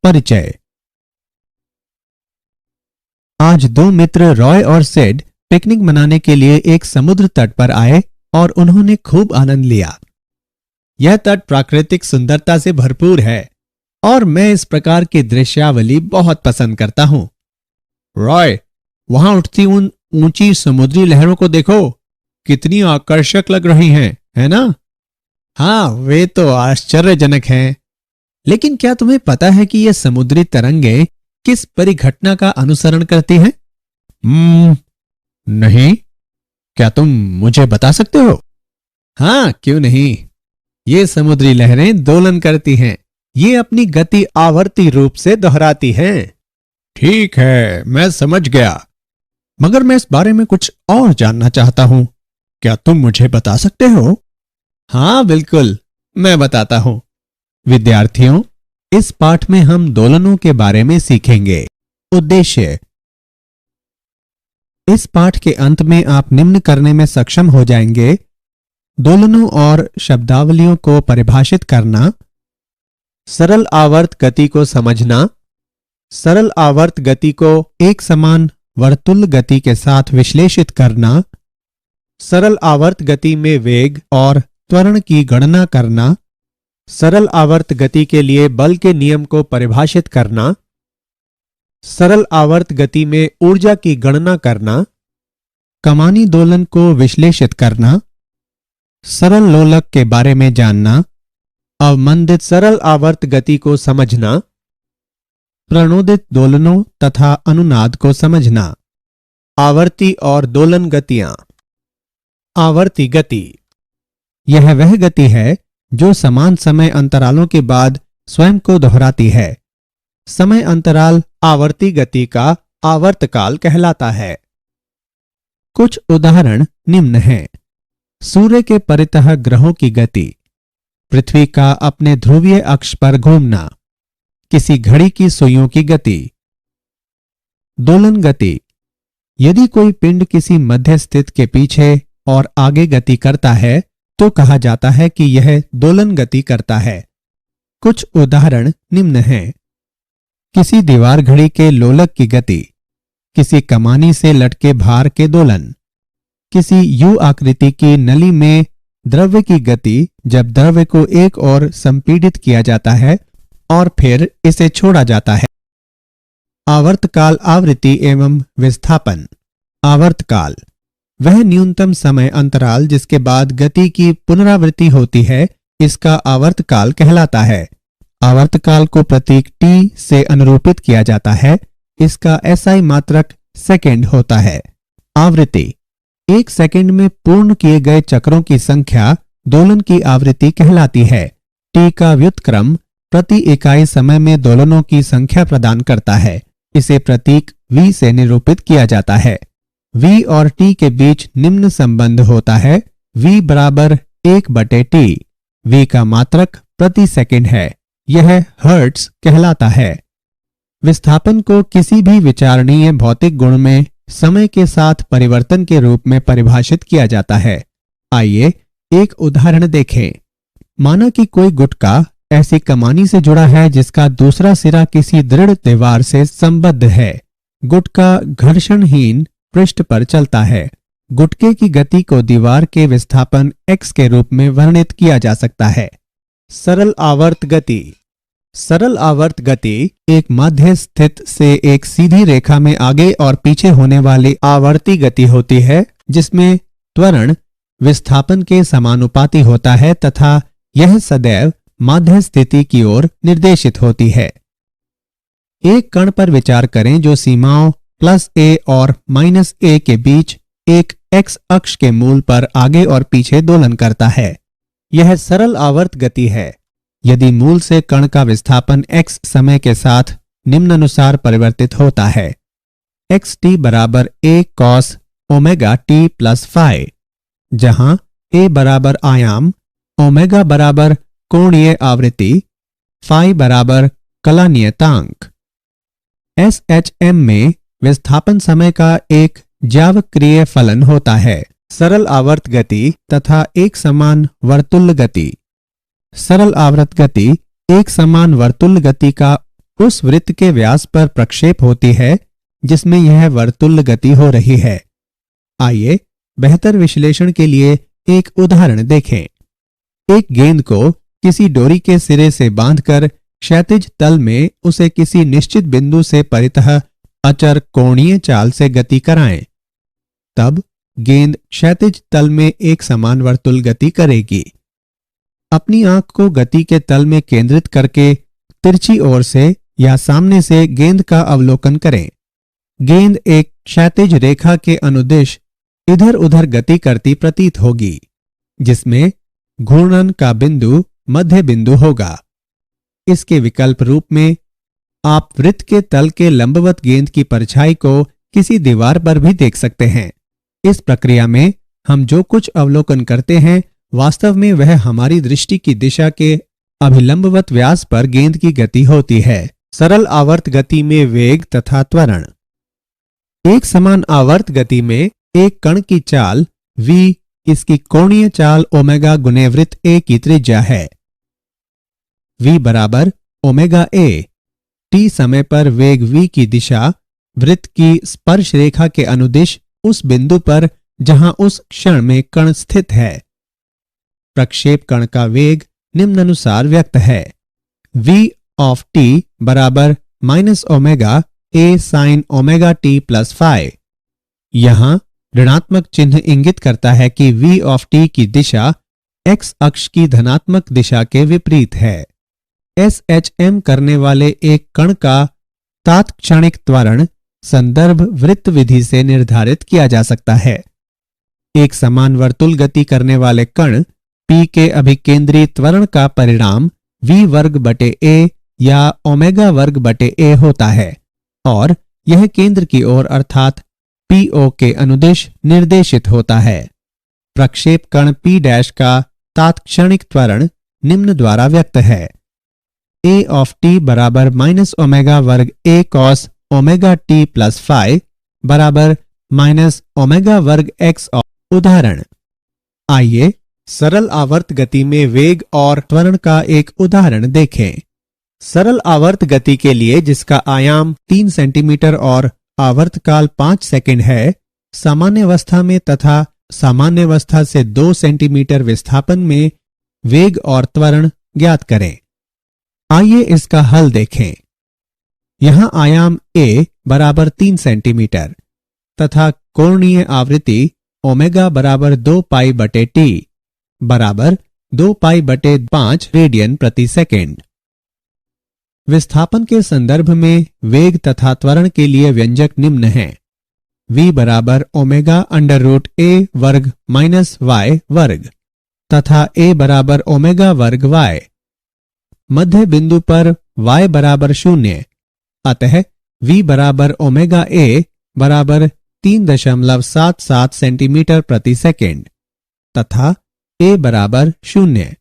परिचय। आज दो मित्र रॉय और सिड पिकनिक मनाने के लिए एक समुद्र तट पर आए और उन्होंने खूब आनंद लिया। यह तट प्राकृतिक सुंदरता से भरपूर है और मैं इस प्रकार की दृश्यावली बहुत पसंद करता हूं। रॉय, वहां उठती उन ऊंची समुद्री लहरों को देखो, कितनी आकर्षक लग रही हैं, है ना? हाँ, वे तो आश्चर्यजनक हैं। लेकिन क्या तुम्हें पता है कि ये समुद्री तरंगे किस परिघटना का अनुसरण करती हैं? नहीं, क्या तुम मुझे बता सकते हो? हाँ, क्यों नहीं। ये समुद्री लहरें दोलन करती हैं। ये अपनी गति आवर्ती रूप से दोहराती हैं। ठीक है, मैं समझ गया, मगर मैं इस बारे में कुछ और जानना चाहता हूं। क्या तुम मुझे बता सकते हो? हाँ बिल्कुल, मैं बताता हूं। विद्यार्थियों, इस पाठ में हम दोलनों के बारे में सीखेंगे। उद्देश्य: इस पाठ के अंत में आप निम्न करने में सक्षम हो जाएंगे: दोलनों और शब्दावलियों को परिभाषित करना, सरल आवर्त गति को समझना, सरल आवर्त गति को एक समान वर्तुल गति के साथ विश्लेषित करना, सरल आवर्त गति में वेग और त्वरण की गणना करना, सरल आवर्त गति के लिए बल के नियम को परिभाषित करना, सरल आवर्त गति में ऊर्जा की गणना करना, कमानी दोलन को विश्लेषित करना, सरल लोलक के बारे में जानना, अवमंदित सरल आवर्त गति को समझना, प्रणोदित दोलनों तथा अनुनाद को समझना। आवर्ती और दोलन गतियां। आवर्ती गति: यह वह गति है जो समान समय अंतरालों के बाद स्वयं को दोहराती है। समय अंतराल आवर्ती गति का आवर्तकाल कहलाता है। कुछ उदाहरण निम्न हैं: सूर्य के परितः ग्रहों की गति, पृथ्वी का अपने ध्रुवीय अक्ष पर घूमना, किसी घड़ी की सुइयों की गति। दोलन गति: यदि कोई पिंड किसी मध्य स्थित के पीछे और आगे गति करता है तो कहा जाता है कि यह दोलन गति करता है। कुछ उदाहरण निम्न हैं: किसी दीवार घड़ी के लोलक की गति, किसी कमानी से लटके भार के दोलन, किसी यू आकृति की नली में द्रव्य की गति जब द्रव्य को एक ओर संपीड़ित किया जाता है और फिर इसे छोड़ा जाता है। आवर्तकाल, आवृत्ति एवं विस्थापन। आवर्तकाल: वह न्यूनतम समय अंतराल जिसके बाद गति की पुनरावृत्ति होती है, इसका आवर्तकाल कहलाता है। आवर्तकाल को प्रतीक टी से अनुरूपित किया जाता है। इसका एसआई मात्रक सेकंड होता है। आवृत्ति: एक सेकंड में पूर्ण किए गए चक्रों की संख्या दोलन की आवृत्ति कहलाती है। टी का व्युत्क्रम प्रति इकाई समय में दोलनों की संख्या प्रदान करता है। इसे प्रतीक v से निरूपित किया जाता है। v और t के बीच निम्न संबंध होता है: v बराबर 1/t। v का मात्रक प्रति सेकंड है। यह हर्ट्ज कहलाता है। विस्थापन को किसी भी विचारणीय भौतिक गुण में समय के साथ परिवर्तन के रूप में परिभाषित किया जाता है। आइए एक उदाहरण देखें। माना कि कोई गुटका ऐसी कमानी से जुड़ा है जिसका दूसरा सिरा किसी दृढ़ दीवार से संबद्ध है। गुटका घर्षणहीन पृष्ठ पर चलता है। गुटके की गति को दीवार के विस्थापन x के रूप में वर्णित किया जा सकता है। सरल आवर्त गति। सरल आवर्त गति एक मध्य स्थित से एक सीधी रेखा में आगे और पीछे होने वाली आवर्ती गति होती है, जिसमें त्वरण विस्थापन के समानुपाती होता है तथा यह सदैव माध्य स्थिति की ओर निर्देशित होती है। एक कण पर विचार करें जो सीमाओं +a और -a के बीच एक x अक्ष के मूल पर आगे और पीछे दोलन करता है। यह सरल आवर्त गति है। यदि मूल से कण का विस्थापन x समय के साथ निम्नानुसार परिवर्तित होता है: xt बराबर a cos omega t plus phi, जहां a बराबर आयाम, ओमेगा बराबर कोणीय आवृत्ति, phi बराबर कला नियतांक। SHM में विस्थापन समय का एक ज्यावक्रिय फलन होता है: सरल आवर्त गति तथा एक समान वर्तुल गति। सरल आवर्त गति एक समान वर्तुल गति का उस वृत्त के व्यास पर प्रक्षेप होती है जिसमें यह वर्तुल्य गति हो रही है। आइए बेहतर विश्लेषण के लिए एक उदाहरण देखें। एक गेंद को किसी डोरी के सिरे से बांधकर क्षैतिज तल में उसे किसी निश्चित बिंदु से परितः अचर कोणीय चाल से गति कराएं। तब गेंद क्षैतिज तल में एक समान वर्तुल गति करेगी। अपनी आंख को गति के तल में केंद्रित करके तिरछी ओर से या सामने से गेंद का अवलोकन करें। गेंद एक क्षैतिज रेखा के अनुदिश इधर उधर गति करती प्रतीत होगी, जिसमें घूर्णन का बिंदु मध्य बिंदु होगा। इसके विकल्प रूप में आप वृत्त के तल के लंबवत गेंद की परछाई को किसी दीवार पर भी देख सकते हैं। इस प्रक्रिया में हम जो कुछ अवलोकन करते हैं वास्तव में वह हमारी दृष्टि की दिशा के अभिलंबवत व्यास पर गेंद की गति होती है। सरल आवर्त गति में वेग तथा त्वरण। एक समान आवर्त गति में एक कण की चाल v इसकी कोणीय चाल ओमेगा गुने वृत्त a की त्रिज्या है। v बराबर ओमेगा a। t समय पर वेग v की दिशा वृत्त की स्पर्श रेखा के अनुदिश उस बिंदु पर जहां उस क्षण में कण स्थित है। प्रक्षेप कण का वेग निम्नानुसार व्यक्त है। v ऑफ t बराबर minus omega a sine omega t plus phi. यहां ऋणात्मक चिन्ह इंगित करता है कि v ऑफ t की दिशा x अक्ष की धनात्मक दिशा के विपरीत है। SHM करने वाले एक कण का तात्क्षणिक त्वरण संदर्भ वृत्त विधि से निर्धारित किया जा सकता है। एक समान वर्तुल गति करने वाले कण P के अभिकेंद्री त्वरण का परिणाम v वर्ग बटे a या ओमेगा वर्ग बटे a होता है और यह केंद्र की ओर अर्थात PO के अनुदिश निर्देशित होता है। प्रक्षेप कण P डैश का तात्क्षणिक त्वरण निम्न द्वारा व्यक्त है। a ऑफ t बराबर माइनस ओमेगा वर्ग a cos omega t plus phi बराबर माइनस ओमेगा वर्ग x। उदाहरण। आइए सरल आवर्त गति में वेग और त्वरण का एक उदाहरण देखें। सरल आवर्त गति के लिए जिसका आयाम 3 सेंटीमीटर और आवर्तकाल 5 सेकंड है, सामान्य अवस्था में तथा सामान्य अवस्था से 2 सेंटीमीटर विस्थापन में वेग और त्वरण ज्ञात करें। आइए इसका हल देखें। यहां आयाम a बराबर 3 सेंटीमीटर तथा कोणीय आवृत्ति ओमेगा बराबर 2 पाई बटे t बराबर 2 पाई बटे 5 रेडियन प्रति सेकेंड। विस्थापन के संदर्भ में वेग तथा त्वरण के लिए व्यंजक निम्न है। v बराबर ओमेगा अंडर रूट a वर्ग माइनस y वर्ग तथा a बराबर ओमेगा वर्ग y। मध्य बिंदु पर y बराबर 0, अतः v बराबर ओमेगा a बराबर 3.77 सेंटीमीटर प्रति सेकेंड तथा a बराबर 0।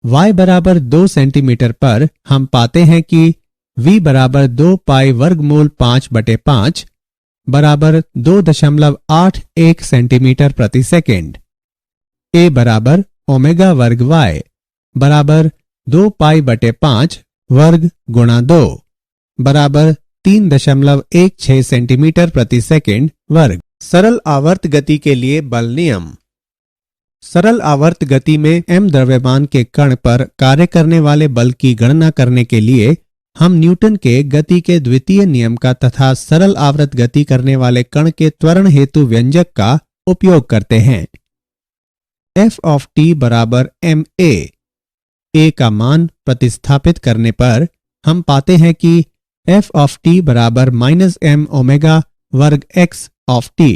y बराबर 2 सेंटीमीटर पर हम पाते हैं कि v बराबर 2 पाई वर्गमूल 5 बटे 5 बराबर 2.81 सेंटीमीटर प्रति सेकेंड। a बराबर ओमेगा वर्ग y बराबर 2 पाई बटे 5 वर्ग गुणा 2 बराबर 3.16 सेंटीमीटर प्रति सेकेंड वर्ग। सरल आवर्त गति के लिए बल नियम। सरल आवर्त गति में m द्रव्यमान के कण पर कार्य करने वाले बल की गणना करने के लिए हम न्यूटन के गति के द्वितीय नियम का तथा सरल आवर्त गति करने वाले कण के त्वरण हेतु व्यंजक का उपयोग करते हैं। f ऑफ t बराबर ma। a का मान प्रतिस्थापित करने पर हम पाते हैं कि f ऑफ t बराबर माइनस m ओमेगा वर्ग x of t।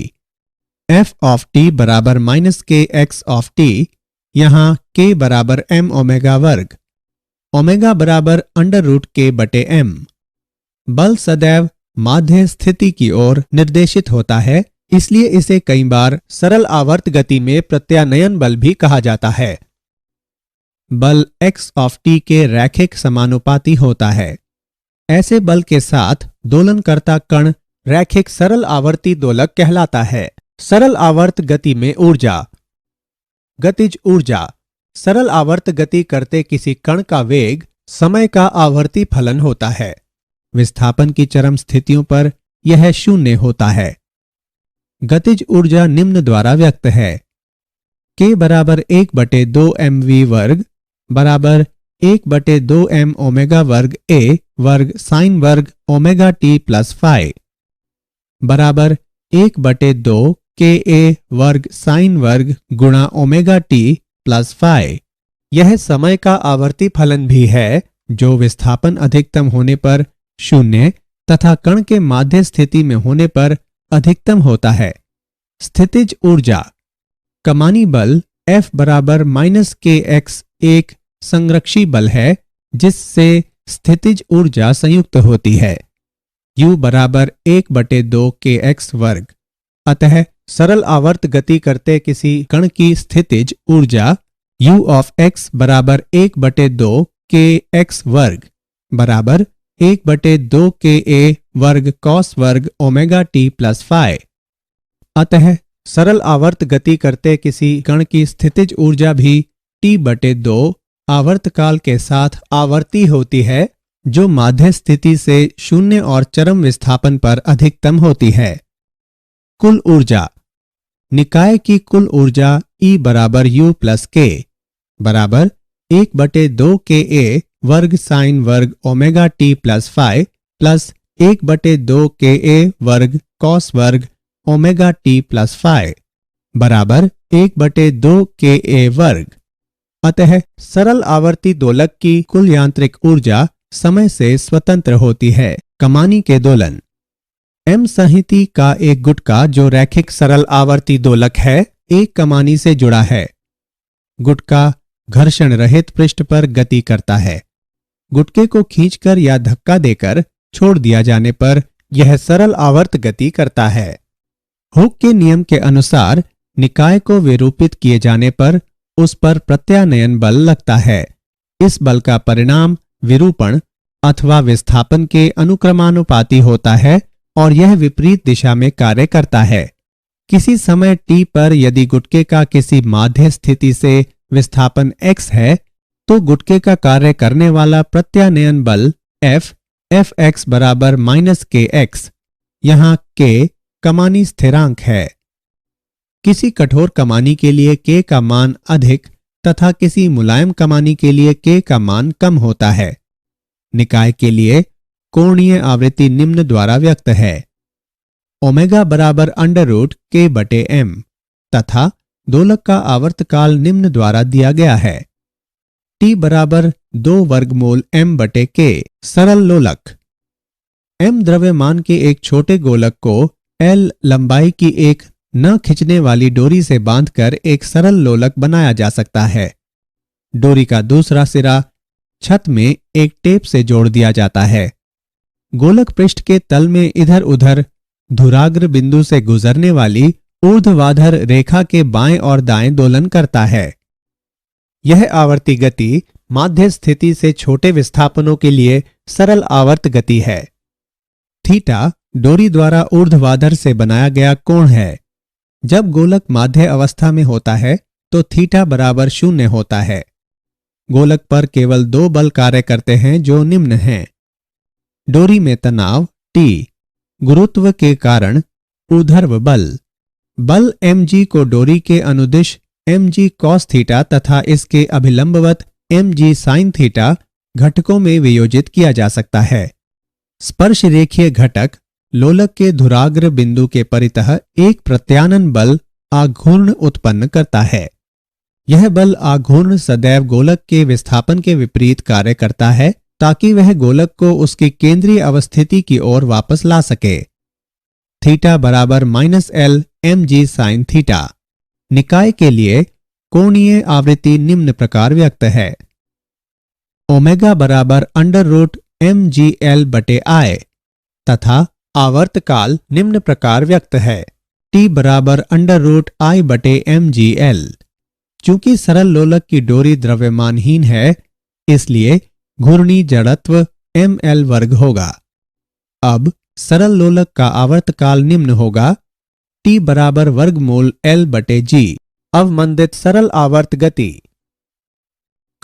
f of t बराबर माइनस के x ऑफ t, यहाँ k बराबर m ओमेगा वर्ग, ओमेगा बराबर अंडर रूट k बटे m। बल सदैव माध्य स्थिति की ओर निर्देशित होता है, इसलिए इसे कई बार सरल आवर्त गति में प्रत्यानयन बल भी कहा जाता है। बल x ऑफ t के रैखिक समानुपाती होता है। ऐसे बल के साथ दोलनकर्ता कण रैखिक सरल आवर्ती दोलक कहलाता है। सरल आवर्त गति में ऊर्जा। गतिज ऊर्जा। सरल आवर्त गति करते किसी कण का वेग समय का आवर्ती फलन होता है। विस्थापन की चरम स्थितियों पर यह शून्य होता है। गतिज ऊर्जा निम्न द्वारा व्यक्त है। K बराबर 1/2 mv वर्ग बराबर 1/2 m ओमेगा वर्ग a वर्ग साइन वर्ग ओमेगा t प्लस फाइ बराबर 1/2 ka वर्ग साइन वर्ग गुणा ओमेगा t प्लस फाइ। यह समय का आवर्ती फलन भी है जो विस्थापन अधिकतम होने पर शून्य तथा कण के माध्य स्थिति में होने पर अधिकतम होता है। स्थितिज ऊर्जा कमानी बल F बराबर -kx एक संरक्षी बल है जिससे स्थितिज ऊर्जा संयुक्त होती है। U बराबर 1/2 kx वर्ग। अतः सरल आवर्त गति करते किसी कण की स्थितिज ऊर्जा U ऑफ x बराबर 1/2 kx वर्ग बराबर 1/2 ka वर्ग कॉस वर्ग ओमेगा t प्लस फाइ। अतः सरल आवर्त गति करते किसी कण की स्थितिज ऊर्जा भी T/2 आवर्तकाल के साथ आवर्ती होती है जो माध्य स्थिति से शून्य और चरम विस्थापन पर अधिकतम होती है। कुल ऊर्जा निकाय की कुल ऊर्जा E बराबर U प्लस K बराबर 1/2 ka वर्ग साइन वर्ग omega t plus phi plus 1/2 ka वर्ग कॉस वर्ग ओमेगा t प्लस फाइ बराबर 1/2 ka वर्ग। अतः सरल आवर्ती दोलक की कुल यांत्रिक ऊर्जा समय से स्वतंत्र होती है। कमानी के दोलन M संहिति का एक गुटका जो रैखिक सरल आवर्ती दोलक है एक कमानी से जुड़ा है। गुटका घर्षण रहित पृष्ठ पर गति करता है। गुटके को खींचकर या धक्का देकर छोड़ दिया जाने पर यह सरल आवर्त गति करता है। हुक के नियम के अनुसार निकाय को विरूपित किए जाने पर उस पर प्रत्यानयन बल लगता है। इस बल का परिणाम विरूपण अथवा विस्थापन के अनुक्रमानुपाती होता है और यह विपरीत दिशा में कार्य करता है। किसी समय t पर यदि गुटके का किसी माध्य स्थिति से विस्थापन x है तो गुटके का कार्य करने वाला प्रत्यानयन बल Fx बराबर -kx। यहाँ k कमानी स्थिरांक है। किसी कठोर कमानी के लिए k का मान अधिक तथा किसी मुलायम कमानी के लिए k का मान कम होता है। निकाय के लिए कोणीय आवृत्ति निम्न द्वारा व्यक्त है। ओमेगा बराबर √k/m तथा दोलक का आवर्तकाल निम्न द्वारा दिया गया है। T बराबर 2 वर्गमूल m/k। सरल लोलक m द्रव्यमान के एक छोटे गोलक को L लंबाई की एक न खिंचने वाली डोरी से बांधकर एक सरल लोलक बनाया जा सकता है। डोरी का दूसरा सिरा छत में एक टेप से जोड़ दिया जाता है। गोलक पृष्ठ के तल में इधर उधर धुराग्र बिंदु से गुजरने वाली ऊर्ध्वाधर रेखा के बाएं और दाएं दोलन करता है। यह आवर्ती गति माध्य स्थिति से छोटे विस्थापनों के लिए सरल आवर्त गति है। थीटा डोरी द्वारा ऊर्ध्वाधर से बनाया गया कोण है। जब गोलक माध्य अवस्था में होता है तो थीटा बराबर 0 होता है। गोलक पर केवल 2 बल कार्य करते हैं जो निम्न हैं। डोरी में तनाव T, गुरुत्व के कारण ऊर्ध्व बल mg को डोरी के अनुदिश mg cos थीटा तथा इसके अभिलंबवत mg sin थीटा घटकों में वियोजित किया जा सकता है। स्पर्श रेखीय घटक लोलक के धुराग्र बिंदु के परितः एक प्रत्यानन बल आघूर्ण उत्पन्न करता है। यह बल आघूर्ण सदैव गोलक के विस्थापन के विपरीत कार्य करता है ताकि वह गोलक को उसकी केंद्रीय अवस्थिति की ओर वापस ला सके। थीटा बराबर -L mg sin थीटा। निकाय के लिए कोणीय आवृत्ति निम्न प्रकार व्यक्त है। ओमेगा बराबर √mgl/I तथा आवर्तकाल निम्न प्रकार व्यक्त है। T बराबर √I/mgl। चूंकि सरल लोलक की डोरी द्रव्यमानहीन है इसलिए घूर्णी जड़त्व ml वर्ग होगा। अब सरल लोलक का आवर्तकाल निम्न होगा। T बराबर वर्गमूल L/g। अवमंदित सरल आवर्त गति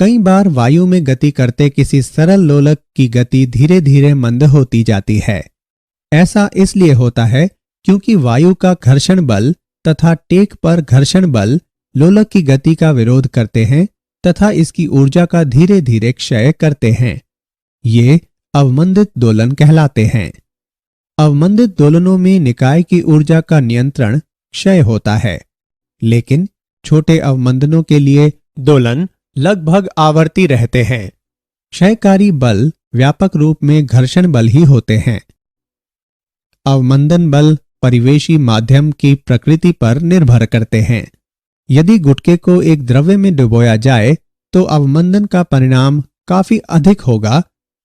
कई बार वायु में गति करते किसी सरल लोलक की गति धीरे धीरे मंद होती जाती है। ऐसा इसलिए होता है क्योंकि वायु का घर्षण बल तथा टेक पर घर्षण बल लोलक की गति का विरोध करते हैं तथा इसकी ऊर्जा का धीरे धीरे क्षय करते हैं। ये अवमंदित दोलन कहलाते हैं। अवमंदित दोलनों में निकाय की ऊर्जा का नियंत्रण क्षय होता है, लेकिन छोटे अवमंदनों के लिए दोलन लगभग आवर्ती रहते हैं। क्षयकारी बल व्यापक रूप में घर्षण बल ही होते हैं। अवमंदन बल परिवेशी माध्यम की प्रकृति पर निर्भर करते हैं। यदि गुटके को एक द्रव्य में डुबोया जाए तो अवमंदन का परिणाम काफी अधिक होगा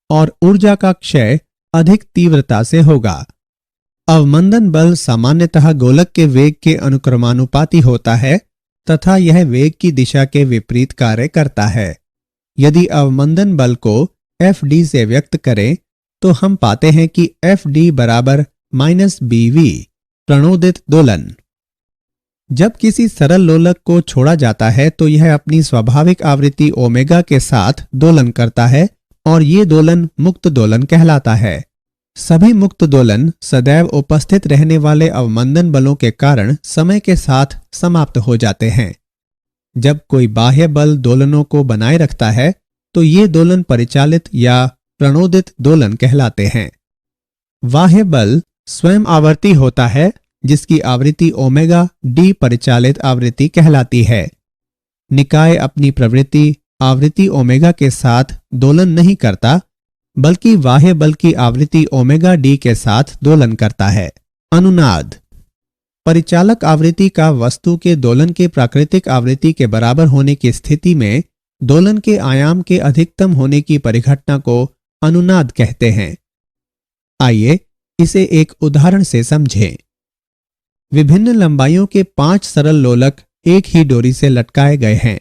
और ऊर्जा का क्षय अधिक तीव्रता से होगा। अवमंदन बल सामान्यतः गोलक के वेग के अनुक्रमानुपाती होता है तथा यह वेग की दिशा के विपरीत कार्य करता है। यदि अवमंदन बल को Fd से व्यक्त करें तो हम पाते हैं कि Fd बराबर -bv प्रणोदित दोलन। जब किसी सरल लोलक को छोड़ा जाता है तो यह अपनी स्वाभाविक आवृत्ति ओमेगा के साथ दोलन करता है और ये दोलन मुक्त दोलन कहलाता है। सभी मुक्त दोलन सदैव उपस्थित रहने वाले अवमंदन बलों के कारण समय के साथ समाप्त हो जाते हैं। जब कोई बाह्य बल दोलनों को बनाए रखता है तो ये दोलन परिचालित या प्रणोदित दोलन कहलाते हैं। बाह्य बल स्वयं आवर्ती होता है जिसकी आवृत्ति ओमेगा डी परिचालित आवृत्ति कहलाती है। निकाय अपनी प्रवृत्ति आवृत्ति ओमेगा के साथ दोलन नहीं करता बल्कि बाह्य बल की आवृत्ति ओमेगा डी के साथ दोलन करता है। अनुनाद परिचालक आवृत्ति का वस्तु के दोलन के प्राकृतिक आवृत्ति के बराबर होने की स्थिति में दोलन के आयाम के अधिकतम होने की परिघटना को अनुनाद कहते हैं। आइए इसे एक उदाहरण से समझें। विभिन्न लंबाइयों के 5 सरल लोलक एक ही डोरी से लटकाए गए हैं।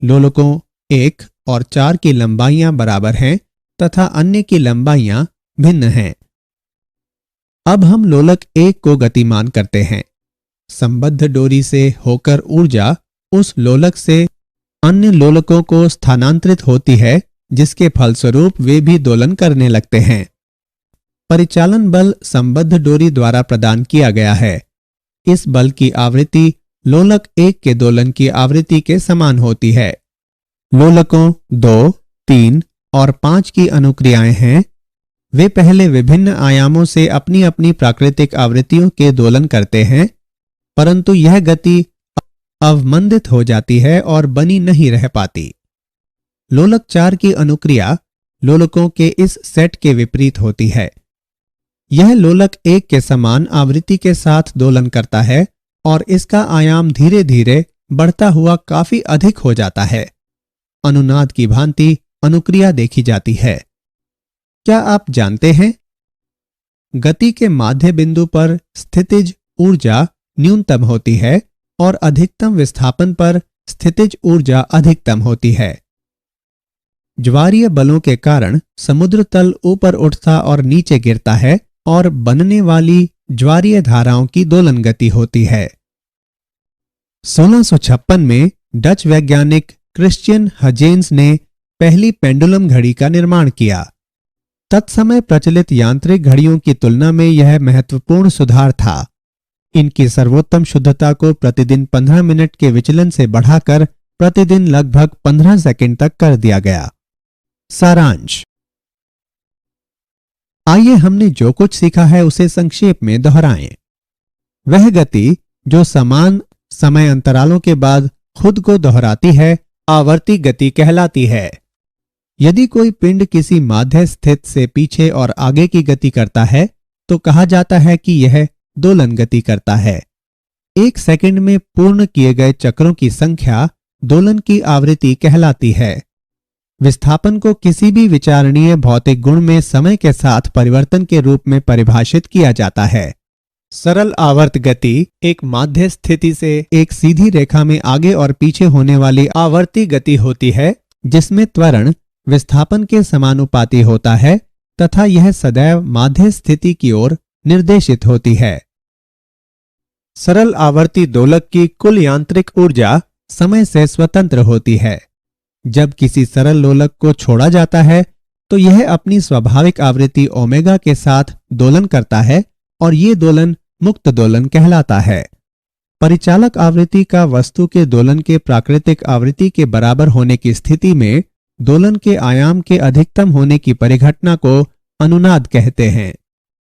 लोलकों 1 और 4 की लंबाइयां बराबर हैं तथा अन्य की लंबाइयां भिन्न हैं। अब हम लोलक 1 को गतिमान करते हैं। संबद्ध डोरी से होकर ऊर्जा उस लोलक से अन्य लोलकों को स्थानांतरित होती है जिसके फलस्वरूप वे भी दोलन करने लगते हैं। परिचालन बल संबद्ध डोरी द्वारा प्रदान किया गया है। इस बल की आवृत्ति लोलक 1 के दोलन की आवृत्ति के समान होती है। लोलकों 2, 3 और 5 की अनुक्रियाएं हैं। वे पहले विभिन्न आयामों से अपनी अपनी प्राकृतिक आवृत्तियों के दोलन करते हैं, परंतु यह गति अवमंदित हो जाती है और बनी नहीं रह पाती। लोलक 4 की अनुक्रिया लोलकों के इस सेट के विपरीत होती है। यह लोलक 1 के समान आवृत्ति के साथ दोलन करता है और इसका आयाम धीरे धीरे बढ़ता हुआ काफी अधिक हो जाता है। अनुनाद की भांति अनुक्रिया देखी जाती है। क्या आप जानते हैं गति के माध्य बिंदु पर स्थितिज ऊर्जा न्यूनतम होती है और अधिकतम विस्थापन पर स्थितिज ऊर्जा अधिकतम होती है। ज्वारीय बलों के कारण समुद्र तल ऊपर उठता और नीचे गिरता है और बनने वाली ज्वारीय धाराओं की दोलन गति होती है। 1656 में डच वैज्ञानिक क्रिश्चियन हजेंस ने पहली पेंडुलम घड़ी का निर्माण किया। तत्समय प्रचलित यांत्रिक घड़ियों की तुलना में यह महत्वपूर्ण सुधार था। इनकी सर्वोत्तम शुद्धता को प्रतिदिन 15 मिनट के विचलन से बढ़ाकर प्रतिदिन लगभग 15 सेकंड तक कर दिया गया। सारांश। आइए हमने जो कुछ सीखा है उसे संक्षेप में दोहराएं। वह गति जो समान समय अंतरालों के बाद खुद को दोहराती है आवर्ती गति कहलाती है। यदि कोई पिंड किसी माध्य स्थित से पीछे और आगे की गति करता है तो कहा जाता है कि यह दोलन गति करता है। 1 सेकंड में पूर्ण किए गए चक्रों की संख्या दोलन की आवृत्ति कहलाती है। विस्थापन को किसी भी विचारणीय भौतिक गुण में समय के साथ परिवर्तन के रूप में परिभाषित किया जाता है। सरल आवर्त गति एक माध्य स्थिति से एक सीधी रेखा में आगे और पीछे होने वाली आवर्ती गति होती है जिसमें त्वरण विस्थापन के समानुपाती होता है तथा यह सदैव माध्य स्थिति की ओर निर्देशित होती है। सरल आवर्ती दोलक की कुल यांत्रिक ऊर्जा समय से स्वतंत्र होती है। जब किसी सरल लोलक को छोड़ा जाता है तो यह अपनी स्वाभाविक आवृत्ति ओमेगा के साथ दोलन करता है और ये दोलन मुक्त दोलन कहलाता है। परिचालक आवृत्ति का वस्तु के दोलन के प्राकृतिक आवृत्ति के बराबर होने की स्थिति में दोलन के आयाम के अधिकतम होने की परिघटना को अनुनाद कहते हैं।